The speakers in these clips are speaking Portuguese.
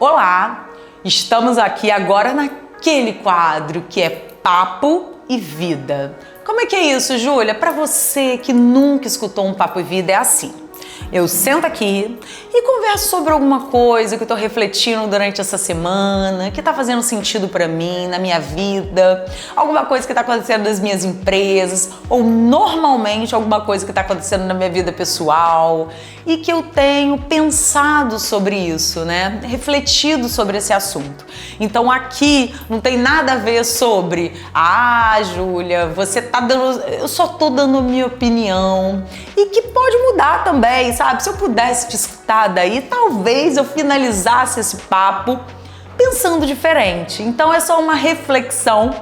Olá, estamos aqui agora naquele quadro que é Papo e Vida. Como é que é isso, Júlia? Para você que nunca escutou um Papo e Vida, é assim. Eu sento aqui e converso sobre alguma coisa que eu tô refletindo durante essa semana, que tá fazendo sentido pra mim, na minha vida, alguma coisa que tá acontecendo nas minhas empresas, ou normalmente alguma coisa que tá acontecendo na minha vida pessoal e que eu tenho pensado sobre isso, né? Refletido sobre esse assunto. Então aqui não tem nada a ver sobre, Júlia, você tá dando, eu só tô dando a minha opinião e que pode mudar também, sabe? Se eu pudesse te escutar daí, talvez eu finalizasse esse papo pensando diferente. Então é só uma reflexão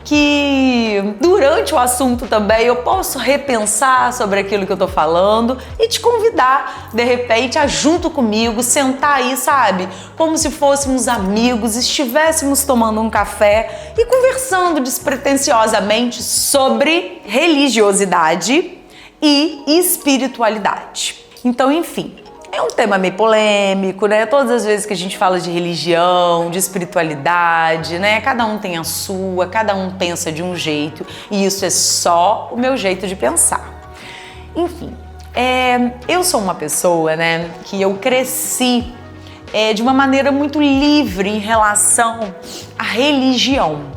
que durante o assunto também eu posso repensar sobre aquilo que eu tô falando e te convidar, de repente, a junto comigo, sentar aí, sabe? Como se fôssemos amigos, estivéssemos tomando um café e conversando despretensiosamente sobre religiosidade e espiritualidade. Então, enfim, é um tema meio polêmico, né? Todas as vezes que a gente fala de religião, de espiritualidade, né? Cada um tem a sua, cada um pensa de um jeito e isso é só o meu jeito de pensar. Enfim, eu sou uma pessoa, né, que eu cresci de uma maneira muito livre em relação à religião.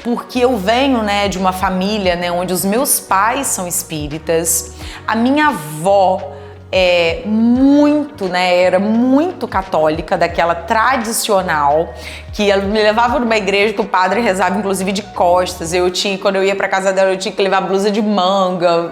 Porque eu venho, né, de uma família, né, onde os meus pais são espíritas, a minha avó era muito católica, daquela tradicional, que ela me levava numa igreja que o padre rezava inclusive de costas. Quando eu ia pra casa dela, eu tinha que levar blusa de manga,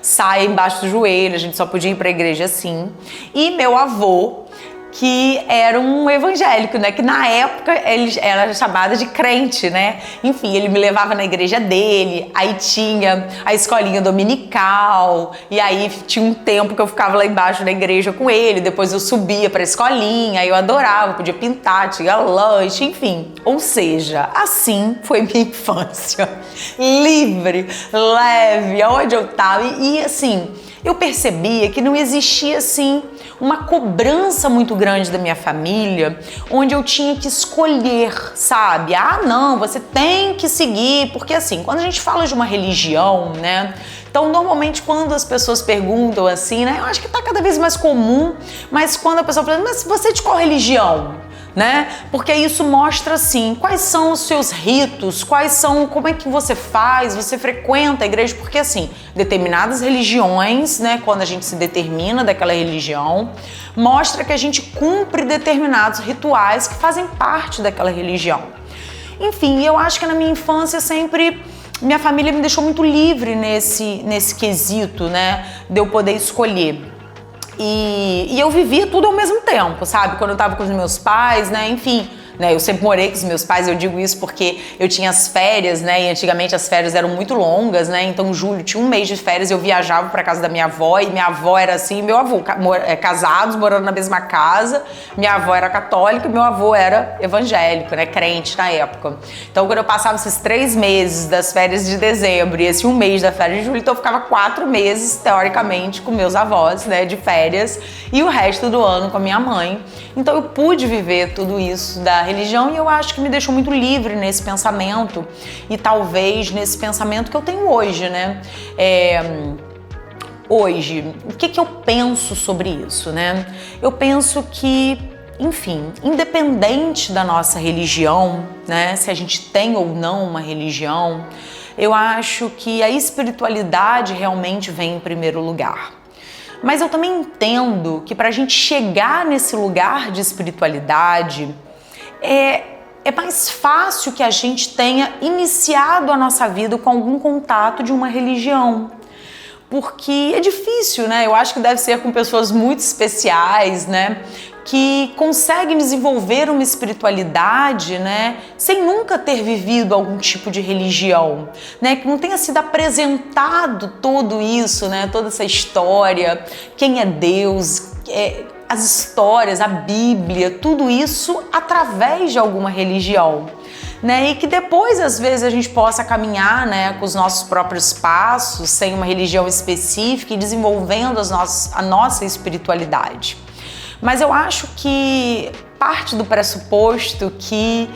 saia embaixo do joelho, a gente só podia ir pra igreja assim. E meu avô, que era um evangélico, né? Que na época ele era chamado de crente, né? Enfim, ele me levava na igreja dele, aí tinha a escolinha dominical, e aí tinha um tempo que eu ficava lá embaixo na igreja com ele, depois eu subia pra escolinha, aí eu adorava, podia pintar, tinha lanche, enfim. Ou seja, assim foi minha infância. Livre, leve, aonde eu tava, e assim, eu percebia que não existia, assim, uma cobrança muito grande da minha família, onde eu tinha que escolher, sabe? Não, você tem que seguir, porque assim, quando a gente fala de uma religião, né? Então, normalmente, quando as pessoas perguntam assim, né? Eu acho que tá cada vez mais comum, mas quando a pessoa fala, mas você é de qual religião? Né? Porque isso mostra assim, quais são os seus ritos, como é que você faz, você frequenta a igreja, porque assim, determinadas religiões, né, quando a gente se determina daquela religião, mostra que a gente cumpre determinados rituais que fazem parte daquela religião. Enfim, eu acho que na minha infância sempre minha família me deixou muito livre nesse quesito, né, de eu poder escolher. E eu vivia tudo ao mesmo tempo, sabe? Quando eu tava com os meus pais, né? Enfim, né? Eu sempre morei com os meus pais, eu digo isso porque eu tinha as férias, né? E antigamente as férias eram muito longas, né? Então, julho tinha um mês de férias, eu viajava pra casa da minha avó, e minha avó era assim, meu avô, casados, morando na mesma casa. Minha avó era católica, meu avô era evangélico, né? Crente na época. Então, quando eu passava esses 3 meses das férias de dezembro e esse um mês da férias de julho, então eu ficava 4 meses, teoricamente, com meus avós, né? De férias, e o resto do ano com a minha mãe. Então, eu pude viver tudo isso da religião e eu acho que me deixou muito livre nesse pensamento e talvez nesse pensamento que eu tenho hoje, né? Hoje, o que eu penso sobre isso, né? Eu penso que, enfim, independente da nossa religião, né? Se a gente tem ou não uma religião, eu acho que a espiritualidade realmente vem em primeiro lugar. Mas eu também entendo que para a gente chegar nesse lugar de espiritualidade, é mais fácil que a gente tenha iniciado a nossa vida com algum contato de uma religião. Porque é difícil, né? Eu acho que deve ser com pessoas muito especiais, né? Que conseguem desenvolver uma espiritualidade, né? Sem nunca ter vivido algum tipo de religião, né? Que não tenha sido apresentado tudo isso, né? Toda essa história, quem é Deus, as histórias, a Bíblia, tudo isso através de alguma religião. né? E que depois, às vezes, a gente possa caminhar, né, com os nossos próprios passos, sem uma religião específica e desenvolvendo a nossa espiritualidade. Mas eu acho que parte do pressuposto que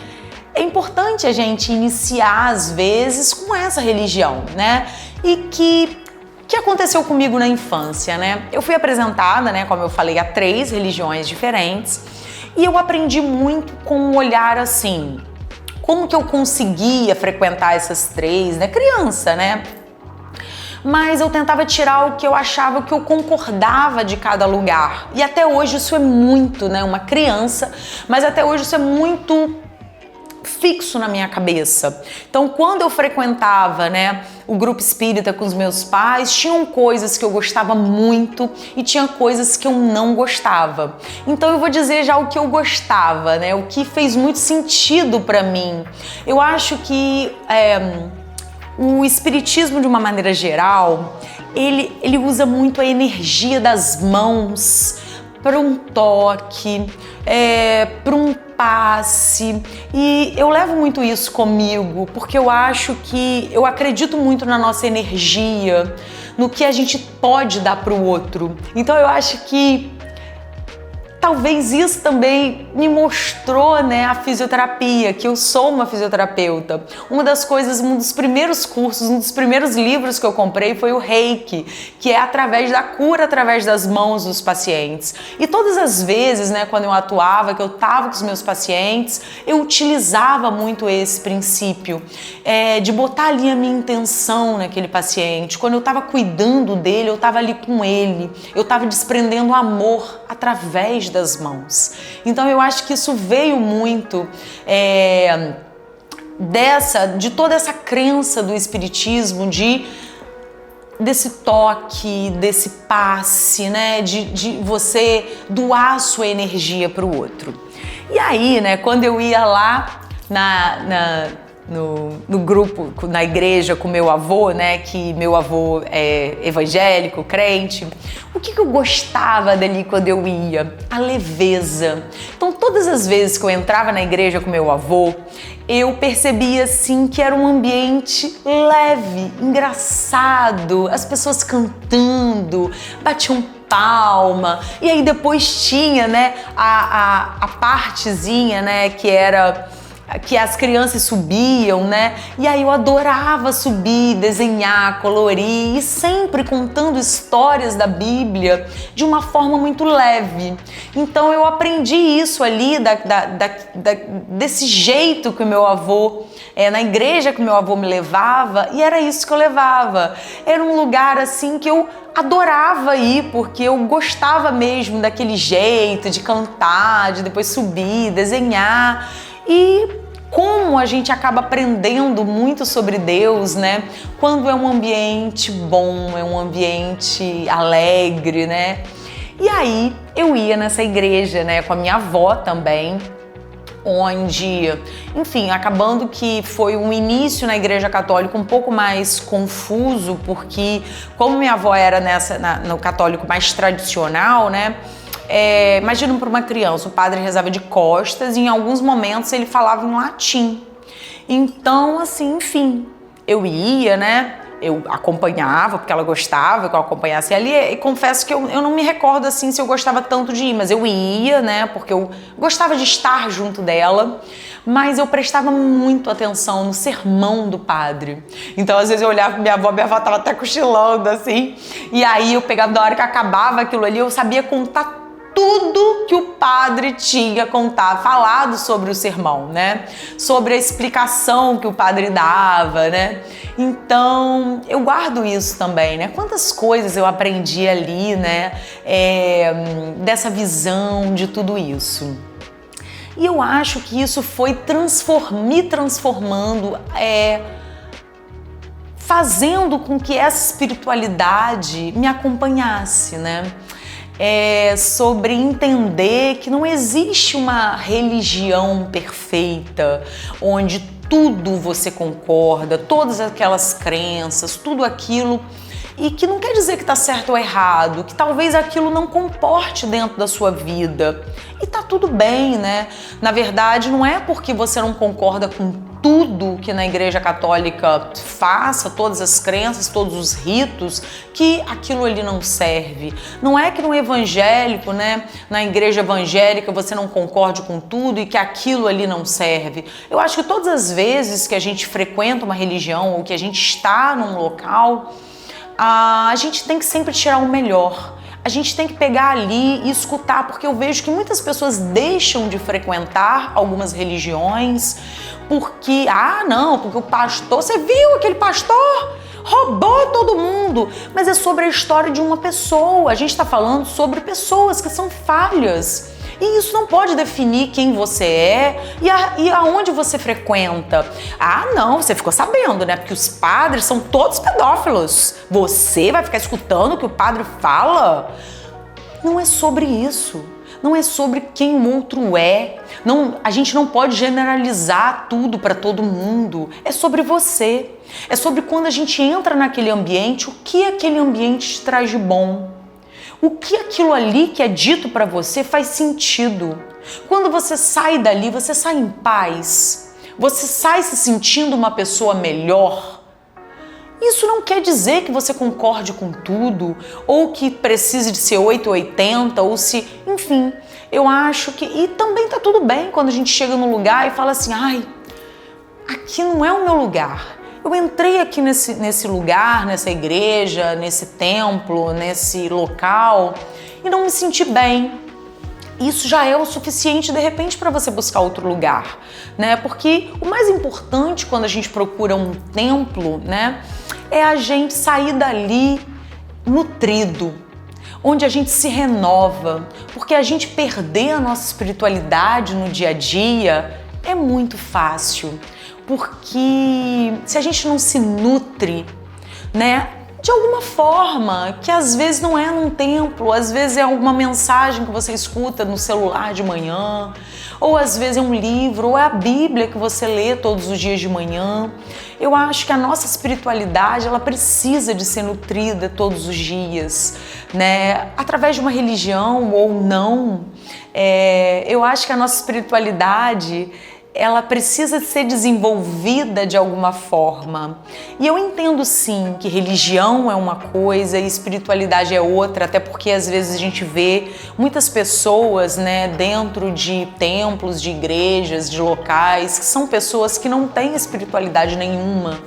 é importante a gente iniciar, às vezes, com essa religião, né? E que aconteceu comigo na infância, né? Eu fui apresentada, né, como eu falei, a 3 religiões diferentes e eu aprendi muito com um olhar assim, como que eu conseguia frequentar essas 3, né? Criança, né? Mas eu tentava tirar o que eu achava que eu concordava de cada lugar. E até hoje isso é muito, né? Uma criança, mas até hoje isso é muito fixo na minha cabeça. Então, quando eu frequentava, né, o grupo espírita com os meus pais, tinham coisas que eu gostava muito e tinha coisas que eu não gostava. Então, eu vou dizer já o que eu gostava, né, o que fez muito sentido para mim. Eu acho que o espiritismo, de uma maneira geral, ele usa muito a energia das mãos para um toque, para um passe, e eu levo muito isso comigo, porque eu acredito muito na nossa energia, no que a gente pode dar para o outro. Então eu acho que talvez isso também me mostrou, né, a fisioterapia, que eu sou uma fisioterapeuta. Uma das coisas, um dos primeiros cursos, um dos primeiros livros que eu comprei foi o Reiki, que é através da cura, através das mãos dos pacientes. E todas as vezes, né, quando eu atuava, que eu estava com os meus pacientes, eu utilizava muito esse princípio de botar ali a minha intenção naquele paciente. Quando eu estava cuidando dele, eu estava ali com ele, eu estava desprendendo amor através das mãos. Então eu acho que isso veio muito de toda essa crença do espiritismo, desse toque, desse passe, né, de você doar sua energia para o outro. E aí, né, quando eu ia lá no grupo, na igreja com meu avô, né, que meu avô é evangélico, crente, o que eu gostava dali quando eu ia? A leveza. Então, todas as vezes que eu entrava na igreja com meu avô, eu percebia, assim, que era um ambiente leve, engraçado, as pessoas cantando, batiam palma, e aí depois tinha, né, a partezinha, né, que as crianças subiam, né? E aí eu adorava subir, desenhar, colorir e sempre contando histórias da Bíblia de uma forma muito leve. Então eu aprendi isso ali desse jeito que o meu avô, na igreja que o meu avô me levava, e era isso que eu levava. Era um lugar assim que eu adorava ir, porque eu gostava mesmo daquele jeito de cantar, de depois subir, desenhar. E como a gente acaba aprendendo muito sobre Deus, né? Quando é um ambiente bom, é um ambiente alegre, né? E aí eu ia nessa igreja, né? Com a minha avó também, onde, enfim, acabando que foi um início na igreja católica um pouco mais confuso, porque como minha avó era no católico mais tradicional, né? Imagina para uma criança, o padre rezava de costas e em alguns momentos ele falava em latim. Então, assim, enfim, eu ia, né? Eu acompanhava, porque ela gostava que eu acompanhasse ali, e confesso que eu não me recordo assim se eu gostava tanto de ir, mas eu ia, né? Porque eu gostava de estar junto dela, mas eu prestava muito atenção no sermão do padre. Então, às vezes eu olhava pra minha avó tava até cochilando, assim, e aí eu pegava, na hora que acabava aquilo ali, eu sabia contar tudo que o padre tinha falado sobre o sermão, né? Sobre a explicação que o padre dava, né? Então, eu guardo isso também, né? Quantas coisas eu aprendi ali, né? Dessa visão de tudo isso. E eu acho que isso foi me transformando, fazendo com que essa espiritualidade me acompanhasse, né? Sobre entender que não existe uma religião perfeita, onde tudo você concorda, todas aquelas crenças, tudo aquilo e que não quer dizer que está certo ou errado, que talvez aquilo não comporte dentro da sua vida. E tá tudo bem, né? Na verdade, não é porque você não concorda com tudo que na Igreja Católica faça, todas as crenças, todos os ritos, que aquilo ali não serve. Não é que no evangélico, né, na igreja evangélica, você não concorde com tudo e que aquilo ali não serve. Eu acho que todas as vezes que a gente frequenta uma religião ou que a gente está num local, a gente tem que sempre tirar o melhor. A gente tem que pegar ali e escutar, porque eu vejo que muitas pessoas deixam de frequentar algumas religiões porque, porque o pastor, você viu aquele pastor? Roubou todo mundo. Mas é sobre a história de uma pessoa. A gente está falando sobre pessoas que são falhas. E isso não pode definir quem você é e aonde você frequenta. Não, você ficou sabendo, né? Porque os padres são todos pedófilos. Você vai ficar escutando o que o padre fala? Não é sobre isso. Não é sobre quem o outro é. Não, a gente não pode generalizar tudo para todo mundo. É sobre você. É sobre quando a gente entra naquele ambiente, o que aquele ambiente te traz de bom. O que aquilo ali que é dito para você faz sentido. Quando você sai dali, você sai em paz. Você sai se sentindo uma pessoa melhor. Isso não quer dizer que você concorde com tudo, ou que precise de ser 880, ou se... Enfim, eu acho que... E também tá tudo bem quando a gente chega num lugar e fala assim, aqui não é o meu lugar. Eu entrei aqui nesse lugar, nessa igreja, nesse templo, nesse local e não me senti bem. Isso já é o suficiente, de repente, para você buscar outro lugar, né? Porque o mais importante quando a gente procura um templo, né, é a gente sair dali nutrido, onde a gente se renova, porque a gente perder a nossa espiritualidade no dia a dia é muito fácil. Porque se a gente não se nutre, né, de alguma forma, que às vezes não é num templo, às vezes é alguma mensagem que você escuta no celular de manhã, ou às vezes é um livro, ou é a Bíblia que você lê todos os dias de manhã. Eu acho que a nossa espiritualidade, ela precisa de ser nutrida todos os dias, né, através de uma religião ou não. Eu acho que a nossa espiritualidade, ela precisa ser desenvolvida de alguma forma. E eu entendo sim que religião é uma coisa e espiritualidade é outra, até porque às vezes a gente vê muitas pessoas, né, dentro de templos, de igrejas, de locais, que são pessoas que não têm espiritualidade nenhuma,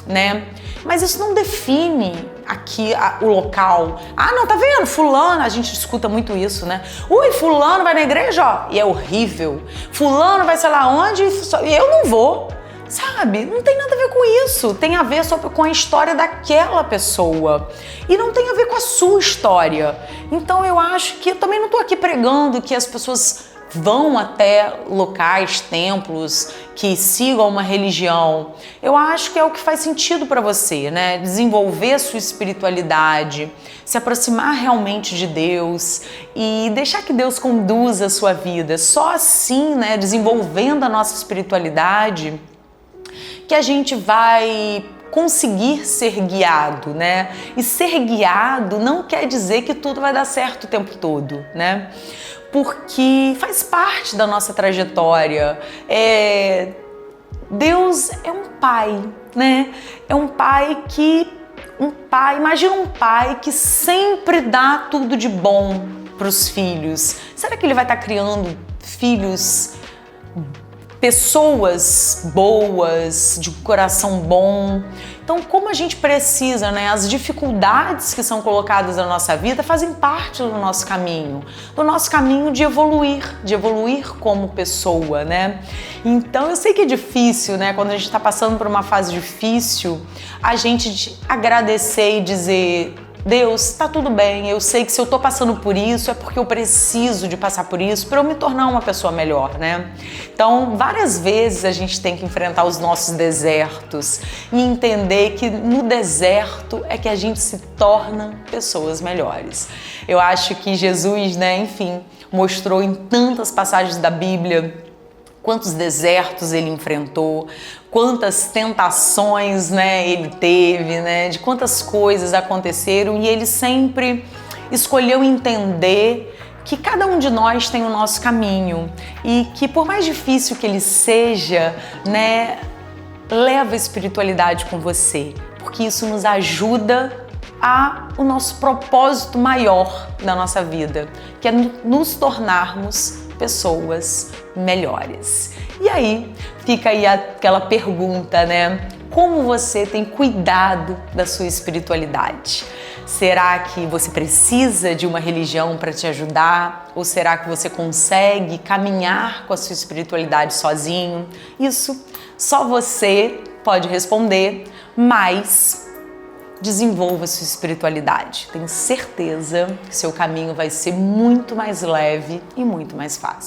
né? Mas isso não define aqui o local. Não, tá vendo? Fulano, a gente escuta muito isso, né? Ui, fulano vai na igreja, ó, e é horrível. Fulano vai sei lá onde, e eu não vou. Sabe? Não tem nada a ver com isso. Tem a ver só com a história daquela pessoa. E não tem a ver com a sua história. Então eu acho que eu também não tô aqui pregando que as pessoas vão até locais, templos, que sigam uma religião. Eu acho que é o que faz sentido para você, né? Desenvolver a sua espiritualidade, se aproximar realmente de Deus e deixar que Deus conduza a sua vida. Só assim, né, desenvolvendo a nossa espiritualidade, que a gente vai conseguir ser guiado, né? E ser guiado não quer dizer que tudo vai dar certo o tempo todo, né? Porque faz parte da nossa trajetória. Deus é um pai, né? É um pai imagina um pai que sempre dá tudo de bom para os filhos. Será que ele vai estar criando filhos, pessoas boas, de coração bom? Então, como a gente precisa, né? As dificuldades que são colocadas na nossa vida fazem parte do nosso caminho de evoluir como pessoa, né? Então, eu sei que é difícil, né? Quando a gente está passando por uma fase difícil, a gente agradecer e dizer: Deus, tá tudo bem, eu sei que se eu tô passando por isso é porque eu preciso de passar por isso para eu me tornar uma pessoa melhor, né? Então, várias vezes a gente tem que enfrentar os nossos desertos e entender que no deserto é que a gente se torna pessoas melhores. Eu acho que Jesus, né, enfim, mostrou em tantas passagens da Bíblia quantos desertos ele enfrentou, quantas tentações, né, ele teve, né, de quantas coisas aconteceram, e ele sempre escolheu entender que cada um de nós tem o nosso caminho e que, por mais difícil que ele seja, né, leva a espiritualidade com você, porque isso nos ajuda a o nosso propósito maior da nossa vida, que é nos tornarmos pessoas melhores. E aí fica aí aquela pergunta, né? Como você tem cuidado da sua espiritualidade? Será que você precisa de uma religião para te ajudar? Ou será que você consegue caminhar com a sua espiritualidade sozinho? Isso só você pode responder, mas desenvolva sua espiritualidade. Tenho certeza que seu caminho vai ser muito mais leve e muito mais fácil.